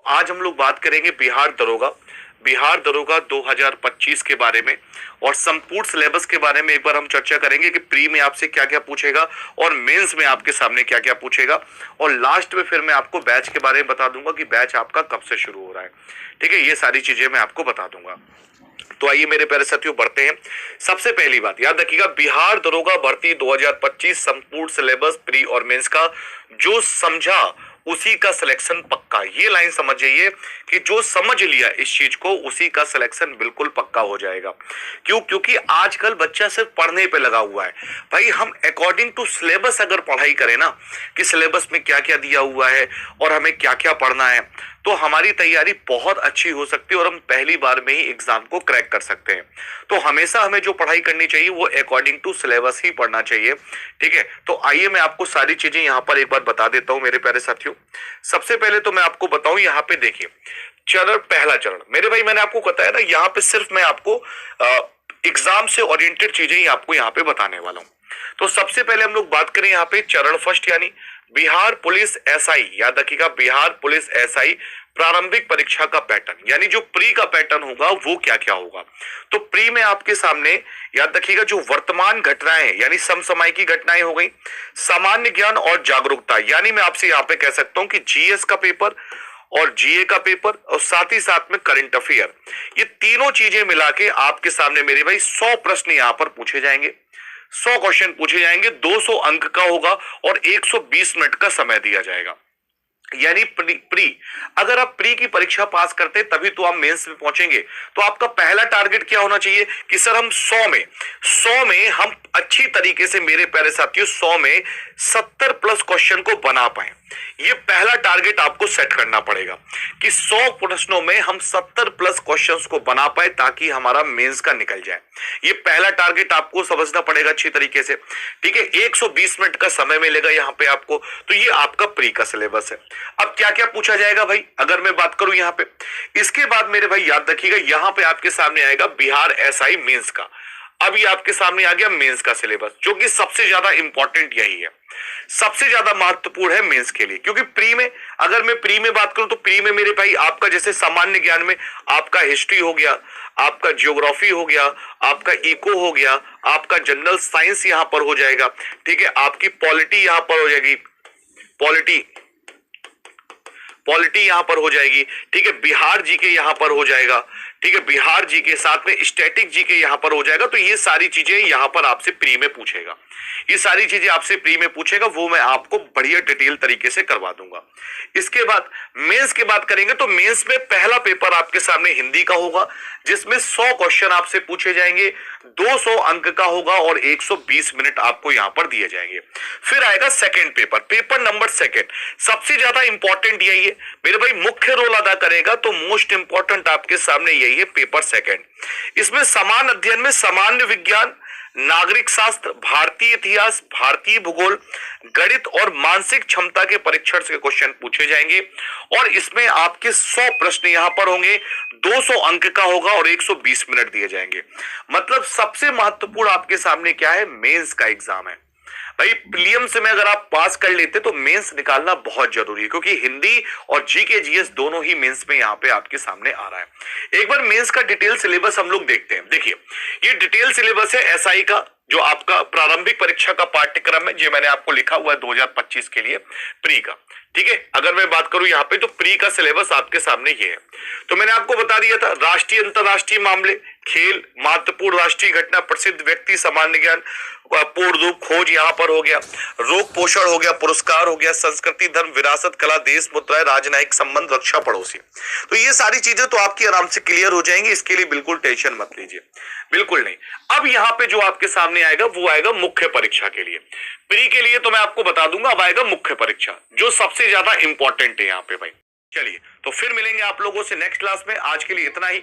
आज हम लोग बात करेंगे बिहार दरोगा 2025 के बारे में और संपूर्ण सिलेबस के बारे में एक बार हम चर्चा करेंगे कि प्री में आपसे क्या क्या पूछेगा और मेंस में आपके सामने क्या क्या पूछेगा, और लास्ट में फिर मैं आपको बैच के बारे में बता दूंगा कि बैच आपका कब से शुरू हो रहा है। ठीक है, ये सारी चीजें मैं आपको बता दूंगा। तो आइए मेरे प्यारे साथियों बढ़ते हैं। सबसे पहली बात याद रखिएगा, बिहार दरोगा भर्ती 2025 संपूर्ण सिलेबस प्री और मेंस का जो समझा उसी का सिलेक्शन पक्का। ये लाइन समझ जाइए कि जो समझ लिया इस चीज को उसी का सिलेक्शन बिल्कुल पक्का हो जाएगा। क्यों? क्योंकि आजकल बच्चा सिर्फ पढ़ने पे लगा हुआ है। भाई हम अकॉर्डिंग टू सिलेबस अगर पढ़ाई करें ना कि सिलेबस में क्या क्या दिया हुआ है और हमें क्या क्या पढ़ना है, तो हमारी तैयारी बहुत अच्छी हो सकती है और हम पहली बार में ही एग्जाम को क्रैक कर सकते हैं। तो हमेशा हमें जो पढ़ाई करनी चाहिए वो अकॉर्डिंग टू सिलेबस ही पढ़ना चाहिए। ठीक है, तो आइए मैं आपको सारी चीजें यहाँ पर एक बार बता देता हूँ मेरे प्यारे साथियों। सबसे पहले तो मैं आपको बताऊं, यहाँ पे देखिए पहला चरण मेरे भाई मैंने आपको बताया ना, यहाँ पे सिर्फ मैं आपको एग्जाम से ओरिएंटेड चीजें ही आपको यहाँ पे बताने वाला हूँ। तो सबसे पहले हम लोग बात करें यहाँ पे चरण फर्स्ट यानी बिहार पुलिस एसआई। याद रखिएगा, बिहार पुलिस एसआई प्रारंभिक परीक्षा का पैटर्न, यानी जो प्री का पैटर्न होगा वो क्या क्या होगा। तो प्री में आपके सामने याद रखिएगा जो वर्तमान घटनाएं यानी समसामयिक की घटनाएं हो गई, सामान्य ज्ञान और जागरूकता, यानी मैं आपसे यहाँ पे कह सकता हूं कि जीएस का पेपर और जीए का पेपर और साथ ही साथ में करंट अफेयर, ये तीनों चीजें मिला के आपके सामने मेरे भाई 100 प्रश्न यहां पर पूछे जाएंगे। 100 क्वेश्चन पूछे जाएंगे, 200 अंक का होगा और 120 मिनट का समय दिया जाएगा। यानी प्री अगर आप प्री की परीक्षा पास करते तभी तो आप मेंस में पहुंचेंगे। तो आपका पहला टारगेट क्या होना चाहिए कि सर हम 100 में हम अच्छी तरीके से मेरे प्यारे साथियों 100 में 70 प्लस क्वेश्चन को बना पाए। ये पहला टारगेट आपको सेट करना पड़ेगा कि 100 प्रश्नों में हम 70 प्लस क्वेश्चंस को बना पाए ताकि हमारा मेंस का निकल जाए। ये पहला टारगेट आपको समझना पड़ेगा अच्छी तरीके से। ठीक है, 120 मिनट का समय मिलेगा यहाँ पे आपको। तो ये आपका प्री का सिलेबस है। अब क्या क्या पूछा जाएगा भाई, अगर मैं बात करूं यहाँ पे, इसके बाद मेरे भाई याद रखिएगा यहाँ पे आपके सामने आएगा बिहार एसआई मेंस का। अब ये आपके सामने आ गया मेंस का सिलेबस, जो कि सबसे ज्यादा इंपॉर्टेंट यही है, सबसे ज्यादा महत्वपूर्ण है मेंस के लिए। क्योंकि प्री में अगर मैं प्री में बात करूं तो प्री में मेरे भाई आपका जैसे सामान्य ज्ञान में आपका हिस्ट्री हो गया, आपका ज्योग्राफी हो गया, आपका इको हो गया, आपका जनरल साइंस यहां पर हो जाएगा। ठीक है, आपकी पॉलिटी यहां पर हो जाएगी, पॉलिटी यहां पर हो जाएगी। ठीक है, बिहार जीके यहां पर हो जाएगा। ठीक है, बिहार जीके साथ में स्टैटिक जीके यहां पर हो जाएगा। तो ये सारी चीजें यहां पर आपसे प्री में पूछेगा, ये सारी चीजें आपसे प्री में पूछेगा, वो मैं आपको बढ़िया डिटेल तरीके से करवा दूंगा। इसके बाद मेंस की बात करेंगे तो मेंस में पहला पेपर आपके सामने हिंदी का होगा, जिसमें 100 क्वेश्चन आपसे पूछे जाएंगे, 200 अंक का होगा और 120 मिनट आपको यहां पर दिए जाएंगे। फिर आएगा second paper, paper number second, सबसे ज्यादा इंपॉर्टेंट यही है मेरे भाई, मुख्य रोल अदा करेगा। तो मोस्ट इंपॉर्टेंट आपके सामने यही है पेपर सेकंड। इसमें समान अध्ययन में सामान्य विज्ञान, नागरिक शास्त्र, भारतीय इतिहास, भारतीय भूगोल, गणित और मानसिक क्षमता के परीक्षण से क्वेश्चन पूछे जाएंगे और इसमें आपके 100 प्रश्न यहां पर होंगे, 200 अंक का होगा और 120 मिनट दिए जाएंगे। मतलब सबसे महत्वपूर्ण आपके सामने क्या है, मेंस का एग्जाम है भाई। प्रीलिम्स में अगर आप पास कर लेते तो मेंस निकालना बहुत जरूरी है, क्योंकि हिंदी और जीके जीएस दोनों ही मेंस में यहाँ पे आपके सामने आ रहा है। एक बार मेंस का डिटेल सिलेबस हम लोग देखते हैं। देखिए ये डिटेल सिलेबस है एसआई का, जो आपका प्रारंभिक परीक्षा का पाठ्यक्रम है, जो मैंने आपको लिखा हुआ है 2025 के लिए प्री का। ठीक है, अगर मैं बात करूं यहाँ पे तो प्री का सिलेबस आपके सामने ये है। तो मैंने आपको बता दिया था राष्ट्रीय अंतरराष्ट्रीय मामले, खेल, महत्वपूर्ण राष्ट्रीय घटना, प्रसिद्ध व्यक्ति, सामान्य ज्ञान, पूर्ण खोज यहाँ पर हो गया, रोग पोषण हो गया, पुरस्कार हो गया, संस्कृति, धर्म, विरासत, कला, देश, मुद्राएं, राजनयिक संबंध, रक्षा, पड़ोसी। तो ये सारी चीजें तो आपकी आराम से क्लियर हो जाएंगी, इसके लिए बिल्कुल टेंशन मत लीजिए, बिल्कुल नहीं। अब यहाँ पे जो आपके सामने आएगा वो आएगा मुख्य परीक्षा के लिए। प्री के लिए तो मैं आपको बता दूंगा, अब आएगा मुख्य परीक्षा जो सबसे ज्यादा इंपॉर्टेंट है यहाँ पे भाई। चलिए तो फिर मिलेंगे आप लोगों से नेक्स्ट क्लास में, आज के लिए इतना ही।